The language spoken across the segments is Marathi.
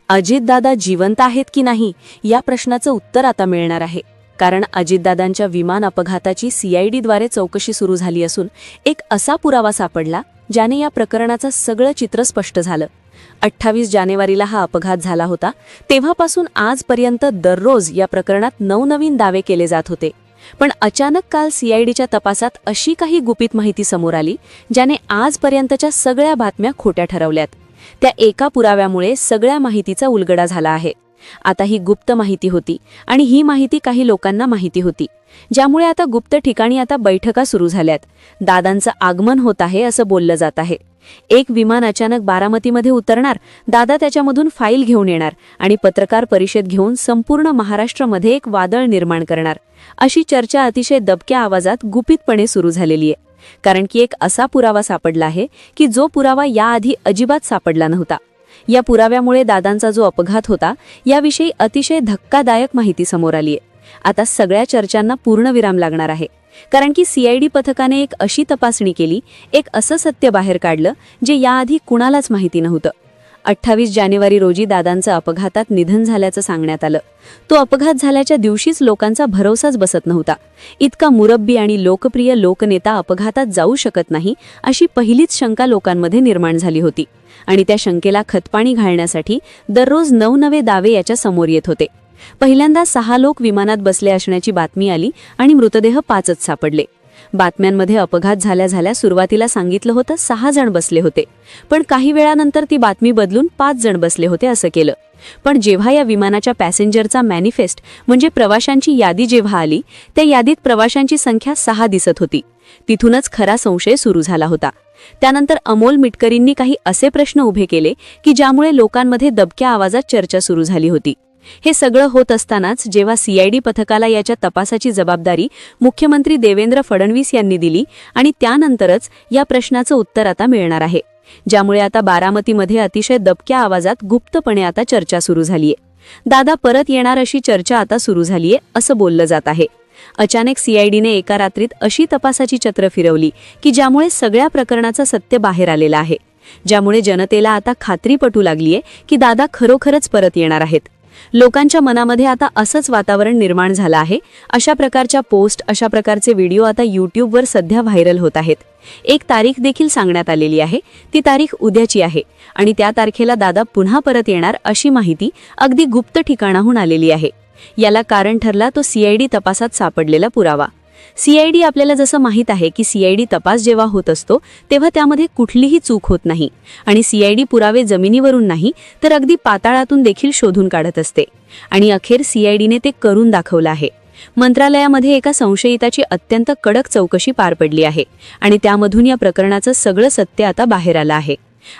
अजितदादा जिवंत आहेत की नाही या प्रश्नाचं उत्तर आता मिळणार आहे. कारण अजितदादांच्या विमान अपघाताची सीआयडीद्वारे चौकशी सुरू झाली असून एक असा पुरावा सापडला ज्याने या प्रकरणाचं सगळं चित्र स्पष्ट झालं. 28 जानेवारीला हा अपघात झाला होता. तेव्हापासून आजपर्यंत दररोज या प्रकरणात नवनवीन दावे केले जात होते. पण अचानक काल सीआयडीच्या तपासात अशी काही गुपित माहिती समोर आली ज्याने आजपर्यंतच्या सगळ्या बातम्या खोट्या ठरवल्यात. त्या एका पुराव्यामुळे सगळ्या माहितीचा उलगडा झाला आहे. आता ही गुप्त माहिती होती आणि ही माहिती काही लोकांना माहिती होती, ज्यामुळे आता गुप्त ठिकाणी आता बैठका सुरू झाल्यात. दादांचं आगमन होत आहे असं बोललं जात आहे. एक विमान अचानक बारामतीमध्ये उतरणार, दादा त्याच्यामधून फाईल घेऊन येणार आणि पत्रकार परिषद घेऊन संपूर्ण महाराष्ट्रामध्ये एक वादळ निर्माण करणार, अशी चर्चा अतिशय दबक्या आवाजात गुपितपणे सुरू झालेली आहे. कारण की एक असा पुरावा सापडला आहे की जो पुरावा याआधी अजिबात सापडला नव्हता. या पुराव्यामुळे दादांचा जो अपघात होता याविषयी अतिशय धक्कादायक माहिती समोर आली आहे. आता सगळ्या चर्चांना पूर्णविराम लागणार आहे. कारण की सीआयडी पथकाने एक अशी तपासणी केली, एक असं सत्य बाहेर काढलं जे याआधी कुणालाच माहिती नव्हतं. 28 जानेवारी रोजी दादांचं अपघातात निधन झाल्याचं सांगण्यात आलं. तो अपघात झाल्याच्या दिवशीच लोकांचा भरोसाच बसत नव्हता. इतका मुरब्बी आणि लोकप्रिय लोकनेता अपघातात जाऊ शकत नाही अशी पहिलीच शंका लोकांमध्ये निर्माण झाली होती. आणि त्या शंकेला खतपाणी घालण्यासाठी दररोज नवनवे दावे याच्या समोर येत होते. पहिल्यांदा 6 लोक विमानात बसले असण्याची बातमी आली आणि मृतदेह 5च सापडले. बातम्यांमध्ये अपघात झाल्या सुरुवातीला सांगितलं होतं 6 जण बसले होते, पण काही वेळानंतर ती बातमी बदलून 5 जण बसले होते असं केलं. पण जेव्हा या विमानाच्या पॅसेंजरचा मॅनिफेस्ट म्हणजे प्रवाशांची यादी जेव्हा आली, त्या यादीत प्रवाशांची संख्या 6 दिसत होती. तिथूनच खरा संशय सुरू झाला होता. त्यानंतर अमोल मिटकरींनी काही असे प्रश्न उभे केले की ज्यामुळे लोकांमध्ये दबक्या आवाजात चर्चा सुरू झाली होती. हे सगळं होत असतानाच जेव्हा सीआयडी पथकाला याच्या तपासाची जबाबदारी मुख्यमंत्री देवेंद्र फडणवीस यांनी दिली आणि त्यानंतरच या प्रश्नाचं उत्तर आता मिळणार आहे, ज्यामुळे आता बारामतीमध्ये अतिशय दबक्या आवाजात गुप्तपणे आता चर्चा सुरू झालीये. दादा परत येणार अशी चर्चा आता सुरू झालीये असं बोललं जात आहे. अचानक सीआयडीने एका रात्रीत अशी तपासाची चक्र फिरवली की ज्यामुळे सगळ्या प्रकरणाचं सत्य बाहेर आलेलं आहे, ज्यामुळे जनतेला आता खात्री पटू लागलीये की दादा खरोखरच परत येणार आहेत. लोकांच्या मनामध्ये आता असंच वातावरण निर्माण झालं आहे. अशा प्रकारच्या पोस्ट, अशा प्रकारचे व्हिडिओ आता यूट्यूबवर सध्या व्हायरल होत आहेत. एक तारीख देखील सांगण्यात आलेली आहे. ती तारीख उद्याची आहे आणि त्या तारखेला दादा पुन्हा परत येणार अशी माहिती अगदी गुप्त ठिकाणाहून आलेली आहे. याला कारण ठरला तो सीआयडी तपासात सापडलेला पुरावा. सीआयडी आपल्याला जसं माहीत आहे की सीआयडी तपास जेव्हा होत असतो तेव्हा त्यामध्ये कुठलीही चूक होत नाही आणि सीआयडी पुरावे जमिनीवरून नाही तर अगदी पाताळातून देखील शोधून काढत असते. आणि अखेर सीआयडीने ते करून दाखवलं आहे. मंत्रालयामध्ये एका संशयिताची अत्यंत कडक चौकशी पार पडली आहे आणि त्यामधून या प्रकरणाचं सगळं सत्य आता बाहेर आलं आहे.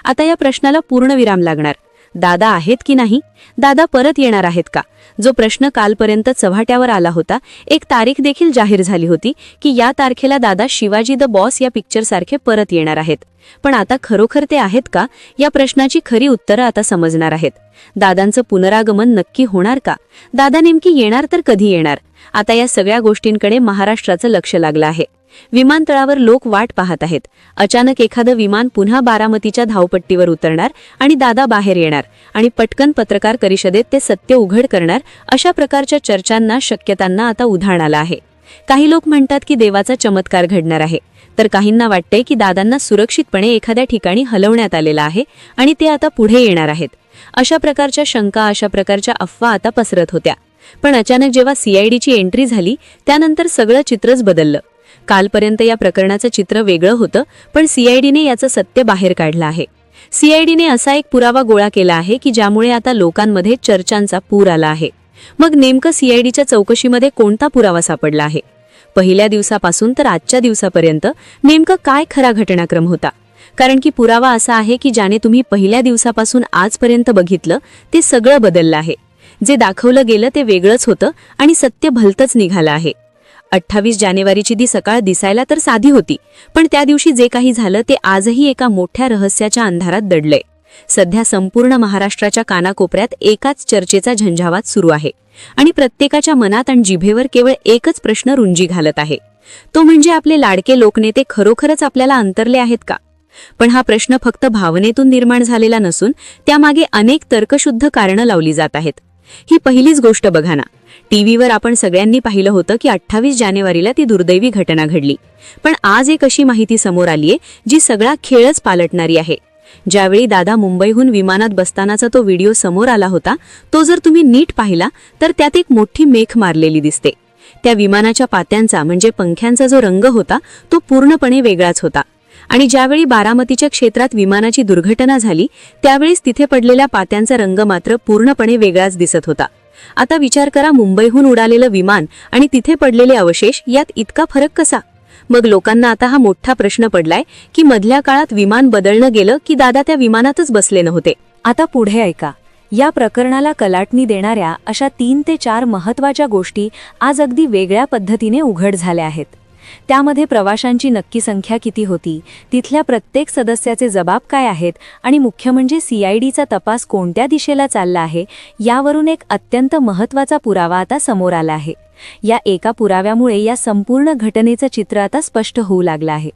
आता या प्रश्नाला पूर्णविराम लागणार. दादा आहेत की नाही, दादा परत येणार आहेत का, जो प्रश्न कालपर्यंत चव्हाट्यावर आला होता. एक तारीख देखील जाहीर झाली होती की या तारखेला दादा शिवाजी द बॉस या पिक्चर सारखे परत येणार आहेत. पण आता खरोखर ते आहेत का, या प्रश्नाची खरी उत्तरं आता समजणार आहेत. दादांचं पुनरागमन नक्की होणार का, दादा नेमकी येणार तर कधी येणार. आता या सगळ्या गोष्टींकडे महाराष्ट्राचं लक्ष लागलं आहे. विमानतळावर लोक वाट पाहत आहेत. अचानक एखादं विमान पुन्हा बारामतीच्या धावपट्टीवर उतरणार आणि दादा बाहेर येणार आणि पटकन पत्रकार परिषदेत ते सत्य उघड करणार, अशा प्रकारच्या चर्चांना, शक्यतांना आता उधाण आलं आहे. काही लोक म्हणतात की देवाचा चमत्कार घडणार आहे, तर काहींना वाटते की दादांना सुरक्षितपणे एखाद्या ठिकाणी हलवण्यात आलेलं आहे आणि ते आता पुढे येणार आहेत. अशा प्रकारच्या शंका, अशा प्रकारच्या अफवा आता पसरत होत्या. पण अचानक जेव्हा सीआयडीची एंट्री झाली त्यानंतर सगळं चित्रच बदललं. कालपर्यंत या प्रकरणाचं चित्र वेगळं होतं, पण सीआयडीने याचं सत्य बाहेर काढलं आहे. सीआयडीने असा एक पुरावा गोळा केला आहे की ज्यामुळे आता लोकांमध्ये चर्चांचा पूर आला आहे. मग नेमकं सीआयडीच्या चौकशीमध्ये कोणता पुरावा सापडला आहे? पहिल्या दिवसापासून तर आजच्या दिवसापर्यंत नेमकं काय खरा घटनाक्रम होता? कारण की पुरावा असा आहे की ज्याने तुम्ही पहिल्या दिवसापासून आजपर्यंत बघितलं ते सगळं बदललं आहे. जे दाखवलं गेलं ते वेगळंच होतं आणि सत्य भलतंच निघालं आहे. 28 जानेवारीची ती सकाळ दिसायला तर साधी होती, पण त्या दिवशी जे काही झालं ते आजही एका मोठ्या रहस्याच्या अंधारात दडलंय. सध्या संपूर्ण महाराष्ट्राच्या कानाकोपऱ्यात एकाच चर्चेचा झंझावात सुरू आहे आणि प्रत्येकाच्या मनात आणि जिभेवर केवळ एकच प्रश्न रुंजी घालत आहे. तो म्हणजे आपले लाडके लोकनेते खरोखरच आपल्याला अंतरले आहेत का? पण हा प्रश्न फक्त भावनेतून निर्माण झालेला नसून त्यामागे अनेक तर्कशुद्ध कारणं लावली जात आहेत. ही पहिलीच गोष्ट बघा ना, टीव्हीवर आपण सगळ्यांनी पाहिलं होतं की 28 जानेवारीला ती दुर्दैवी घटना घडली. पण आज एक अशी माहिती समोर आलीये जी सगळा खेळच पालटणारी आहे. ज्यावेळी दादा मुंबईहून विमानात बसतानाचा तो व्हिडिओ समोर आला होता, तो जर तुम्ही नीट पाहिला तर त्यात एक मोठी मेख मारलेली दिसते. त्या विमानाच्या पात्यांचा म्हणजे पंख्यांचा जो रंग होता तो पूर्णपणे वेगळाच होता. आणि ज्यावेळी बारामतीच्या क्षेत्रात विमानाची दुर्घटना झाली त्यावेळेस तिथे पडलेल्या पात्यांचा रंग मात्र पूर्णपणे वेगळाच दिसत होता. आता विचार करा, मुंबईहून उडालेलं विमान आणि तिथे पडलेले अवशेष, यात इतका फरक कसा? मग लोकांना आता हा मोठा प्रश्न पडलाय की मधल्या काळात विमान बदलणं गेलं की दादा त्या विमानातच बसले नव्हते. आता पुढे ऐका. या प्रकरणाला कलाटणी देणाऱ्या अशा 3 ते 4 महत्त्वाच्या गोष्टी आज अगदी वेगळ्या पद्धतीने उघड झाल्या आहेत. त्यामध्ये प्रवाशांची नक्की संख्या किती होती, तिथल्या प्रत्येक सदस्याचे जबाब काय आहेत आणि मुख्य म्हणजे CIDचा तपास कोणत्या दिशेला चालला आहे, यावरून एक अत्यंत महत्त्वाचा पुरावा आता समोर आला आहे. या एका पुराव्यामुळे या संपूर्ण घटनेचं चित्र आता स्पष्ट होऊ लागलं आहे.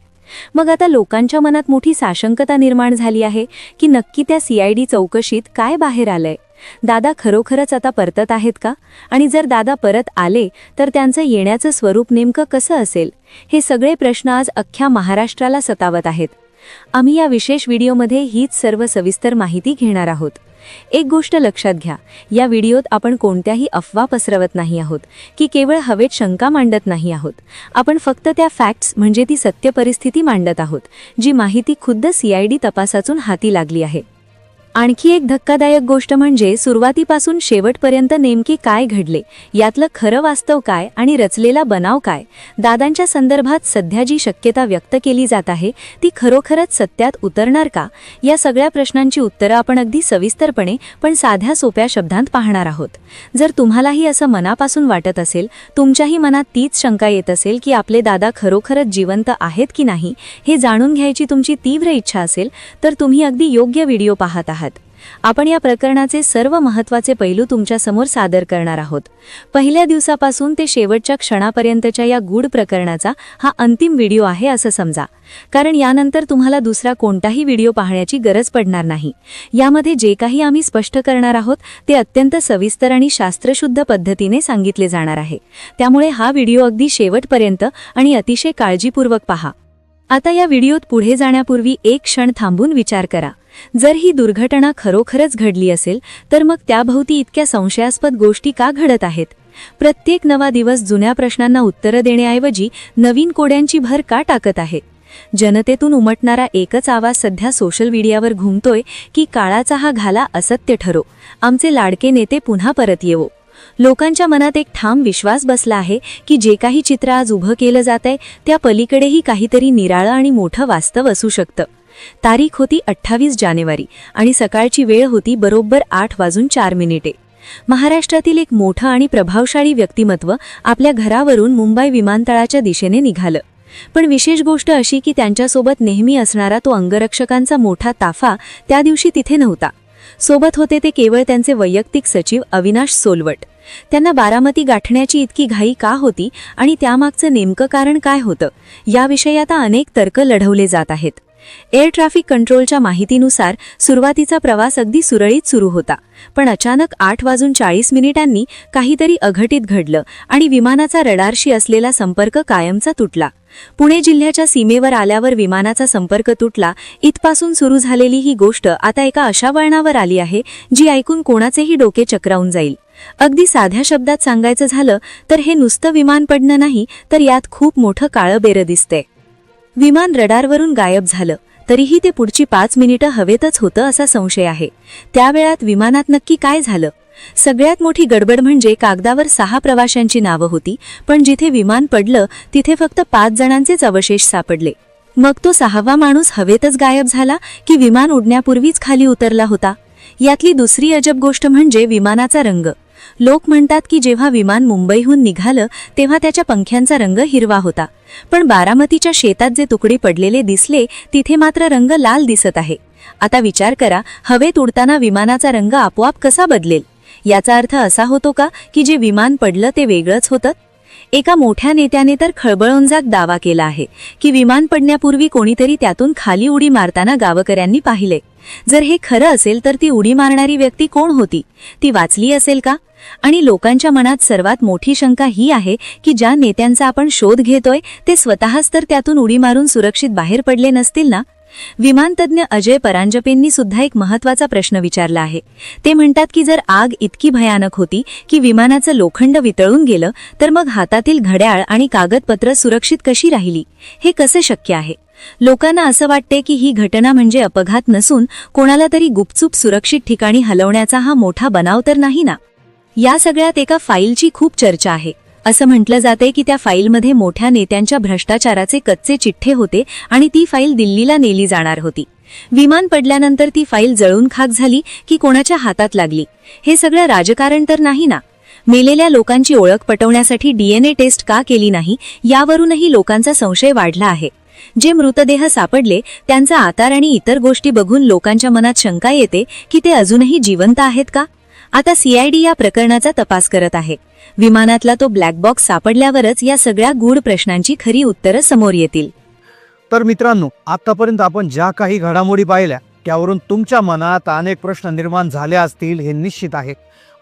मग आता लोकांच्या मनात मोठी साशंकता निर्माण झाली आहे की नक्की त्या CID चौकशीत काय बाहेर आलंय? दादा खरोखरच आता परतत आहेत का? आणि जर दादा परत आले तर त्यांचं येण्याचं स्वरूप नेमकं कसं असेल? हे सगळे प्रश्न आज अख्ख्या महाराष्ट्राला सतावत आहेत. आम्ही या विशेष व्हिडिओमध्ये हीच सर्व सविस्तर माहिती घेणार आहोत. एक गोष्ट लक्षात घ्या, या व्हिडिओत आपण कोणत्याही अफवा पसरवत नाही आहोत की केवळ हवेत शंका मांडत नाही आहोत. आपण फक्त त्या फॅक्ट्स म्हणजे ती सत्य परिस्थिती मांडत आहोत, जी माहिती खुद्द CID तपासातून हाती लागली आहे. आणखी एक धक्कादायक गोष्ट म्हणजे सुरुवातीपासून शेवटपर्यंत नेमके काय घडले, यातलं खरं वास्तव काय आणि रचलेला बनाव काय. दादांच्या संदर्भात सध्या जी शक्यता व्यक्त केली जात आहे ती खरोखरच सत्यात उतरणार का? या सगळ्या प्रश्नांची उत्तरं आपण अगदी सविस्तरपणे पण साध्या सोप्या शब्दांत पाहणार आहोत. जर तुम्हालाही असं मनापासून वाटत असेल, तुमच्याही मनात तीच शंका येत असेल की आपले दादा खरोखरच जिवंत आहेत की नाही हे जाणून घ्यायची तुमची तीव्र इच्छा असेल, तर तुम्ही अगदी योग्य व्हिडिओ पाहत आहात. आपण या प्रकरणाचे सर्व महत्त्वाचे पैलू तुमच्या समोर सादर करणार आहोत. पहिल्या दिवसापासून ते शेवटच्या क्षणापर्यंतच्या या गूढ प्रकरणाचा हा अंतिम व्हिडिओ आहे असं समजा, कारण यानंतर तुम्हाला दुसरा कोणताही व्हिडिओ पाहण्याची गरज पडणार नाही. यामध्ये जे काही आम्ही स्पष्ट करणार आहोत ते अत्यंत सविस्तर आणि शास्त्रशुद्ध पद्धतीने सांगितले जाणार आहे. त्यामुळे हा व्हिडिओ अगदी शेवटपर्यंत आणि अतिशय काळजीपूर्वक पहा. आता या व्हिडिओत पुढे जाण्यापूर्वी एक क्षण थांबून विचार करा. जर ही दुर्घटना खरोखरच घडली असेल तर मग त्याभोवती इतक्या संशयास्पद गोष्टी का घडत आहेत? प्रत्येक नवा दिवस जुन्या प्रश्नांना उत्तरं देण्याऐवजी नवीन कोड्यांची भर का टाकत आहे? जनतेतून उमटणारा एकच आवाज सध्या सोशल मीडियावर घुमतोय की काळाचा हा घाला असत्य ठरो, आमचे लाडके नेते पुन्हा परत येवो. लोकांच्या मनात एक ठाम विश्वास बसला आहे की जे काही चित्र आज उभं केलं जातंय त्या पलीकडेही काहीतरी निराळं आणि मोठं वास्तव असू शकतं. तारीख होती 28 जानेवारी आणि सकाळची वेळ होती बरोबर 8:04. महाराष्ट्रातील एक मोठं आणि प्रभावशाली व्यक्तिमत्व आपल्या घरावरून मुंबई विमानतळाच्या दिशेने निघालं. पण विशेष गोष्ट अशी की त्यांच्यासोबत नेहमी असणारा तो अंगरक्षकांचा मोठा ताफा त्या दिवशी तिथे नव्हता. सोबत होते ते केवळ त्यांचे वैयक्तिक सचिव अविनाश सोलवट. त्यांना बारामती गाठण्याची इतकी घाई का होती आणि त्यामागचं नेमकं कारण काय होतं, याविषयी आता अनेक तर्क लढवले जात आहेत. एअर ट्रॅफिक कंट्रोलच्या माहितीनुसार सुरुवातीचा प्रवास अगदी सुरळीत सुरू होता, पण अचानक 8:40 काहीतरी अघटित घडलं आणि विमानाचा रडारशी असलेला संपर्क कायमचा तुटला. पुणे जिल्ह्याच्या सीमेवर आल्यावर विमानाचा संपर्क तुटला. इथपासून सुरू झालेली ही गोष्ट आता एका अशा वळणावर आली आहे जी ऐकून कोणाचेही डोके चक्रावून जाईल. अगदी साध्या शब्दात सांगायचं झालं तर हे नुसतं विमान पडणं नाही, तर यात खूप मोठं काळं बेरं दिसतंय. विमान रडारवरून गायब झालं तरीही ते पुढची 5 मिनिटं हवेतच होतं असा संशय आहे. त्या वेळात विमानात नक्की काय झालं? सगळ्यात मोठी गडबड म्हणजे कागदावर 6 प्रवाशांची नावं होती, पण जिथे विमान पडलं तिथे फक्त 5 जणांचेच अवशेष सापडले. मग तो 6वा माणूस हवेतच गायब झाला की विमान उडण्यापूर्वीच खाली उतरला होता? यातली दुसरी अजब गोष्ट म्हणजे विमानाचा रंग. लोक म्हणतात की जेव्हा विमान मुंबईहून निघालं तेव्हा त्याच्या पंख्यांचा रंग हिरवा होता, पण बारामतीच्या शेतात जे तुकडे पडलेले दिसले तिथे मात्र रंग लाल दिसत आहे. आता विचार करा, हवेत उडताना विमानाचा रंग आपोआप कसा बदलेल? याचा अर्थ असा होतो का की जे विमान पडलं ते वेगळंच होतं? एका मोठ्या नेत्याने तर खळबळोंजाक दावा केला आहे की विमान पडण्यापूर्वी कोणीतरी त्यातून खाली उडी मारताना गावकऱ्यांनी पाहिले. जर हे खरं असेल तर ती उडी मारणारी व्यक्ती कोण होती? ती वाचली असेल का? आणि लोकांच्या मनात सर्वात मोठी शंका ही आहे की ज्या नेत्यांचा आपण शोध घेतोय ते स्वतःच तर त्यातून उडी मारून सुरक्षित बाहेर पडले नसतील ना? विमानतज्ञ अजय परांजपेंनी सुद्धा एक महत्त्वाचा प्रश्न विचारला आहे. ते म्हणतात की जर आग इतकी भयानक होती की विमानाचं लोखंड वितळून गेलं तर मग हातातील घड्याळ आणि कागदपत्र सुरक्षित कशी राहिली? हे कसे शक्य आहे? लोकांना असं वाटते की ही घटना म्हणजे अपघात नसून कोणाला तरी गुपचूप सुरक्षित ठिकाणी हलवण्याचा हा मोठा बनाव तर नाही ना? या सगळ्यात एका फाईलची खूप चर्चा आहे. असं म्हटलं जाते की त्या फाईलमध्ये मोठ्या नेत्यांच्या भ्रष्टाचाराचे कच्चे चिठ्ठे होते आणि ती फाईल दिल्लीला नेली जाणार होती. विमान पडल्यानंतर ती फाईल जळून खाक झाली की कोणाच्या हातात लागली? हे सगळं राजकारण तर नाही ना? मेलेल्या लोकांची ओळख पटवण्यासाठी DNA टेस्ट का केली नाही यावरूनही लोकांचा संशय वाढला आहे. जे मृतदेह सापडले त्यांचा आकार आणि इतर गोष्टी बघून लोकांच्या मनात शंका येते की ते अजूनही जिवंत आहेत का? आता CID या प्रकरणाचा तपास करत आहे. विमानातला तो ब्लॅक बॉक्स सापडल्यावरच या सगळ्या गूढ प्रश्नांची खरी उत्तरं समोर येतील. तर मित्रांनो, आतापर्यंत आपण ज्या काही घडामोडी पाहिल्या त्यावरून तुमच्या मनात अनेक प्रश्न निर्माण झाले असतील हे निश्चित आहे.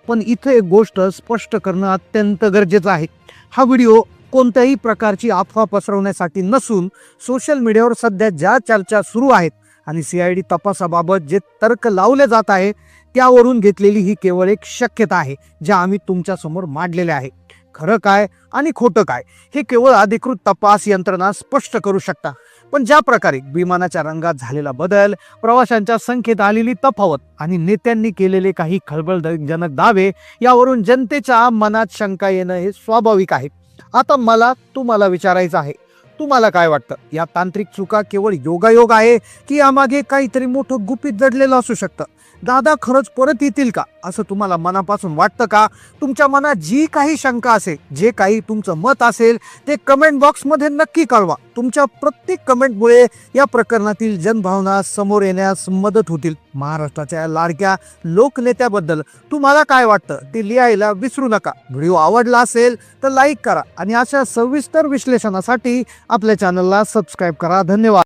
पण इथे एक गोष्ट स्पष्ट करणं अत्यंत गरजेचं आहे. हा व्हिडिओ कोणत्याही प्रकारची अफवा पसरवण्यासाठी नसून सोशल मीडियावर सध्या ज्या चर्चा सुरू आहेत आणि CID तपासाबाबत जे तर्क लावले जात आहे त्यावरून घेतलेली ही केवळ एक शक्यता आहे ज्या आम्ही तुमच्या समोर मांडलेले आहे. खरं काय आणि खोटं काय हे केवळ अधिकृत तपास यंत्रणा स्पष्ट करू शकता. पण ज्या प्रकारे विमानाच्या रंगात झालेला बदल, प्रवाशांच्या संख्येत आलेली तफावत आणि नेत्यांनी केलेले काही खळबळजनक दावे यावरून जनतेच्या मनात शंका येणं हे स्वाभाविक आहे. आता मला तुम्हाला विचारायचं आहे, तुम्हाला काय वाटतं? या तांत्रिक चुका केवळ योगायोग आहे की यामागे काहीतरी मोठं गुपित दडलेलं असू शकतं? दादा खरंच परत येतील का असं तुम्हाला मनापासून वाटतं का? तुमच्या मनात जी काही शंका असेल, जे काही तुमचं मत असेल ते कमेंट बॉक्समध्ये नक्की कळवा. तुमच्या प्रत्येक कमेंटमुळे या प्रकरणातील जनभावना समोर येण्यास मदत होतील. महाराष्ट्राच्या या लाडक्या लोकनेत्याबद्दल तुम्हाला काय वाटतं ते लिहायला विसरू नका. व्हिडिओ आवडला असेल तर लाईक करा आणि अशा सविस्तर विश्लेषणासाठी आपल्या चॅनलला सबस्क्राईब करा. धन्यवाद.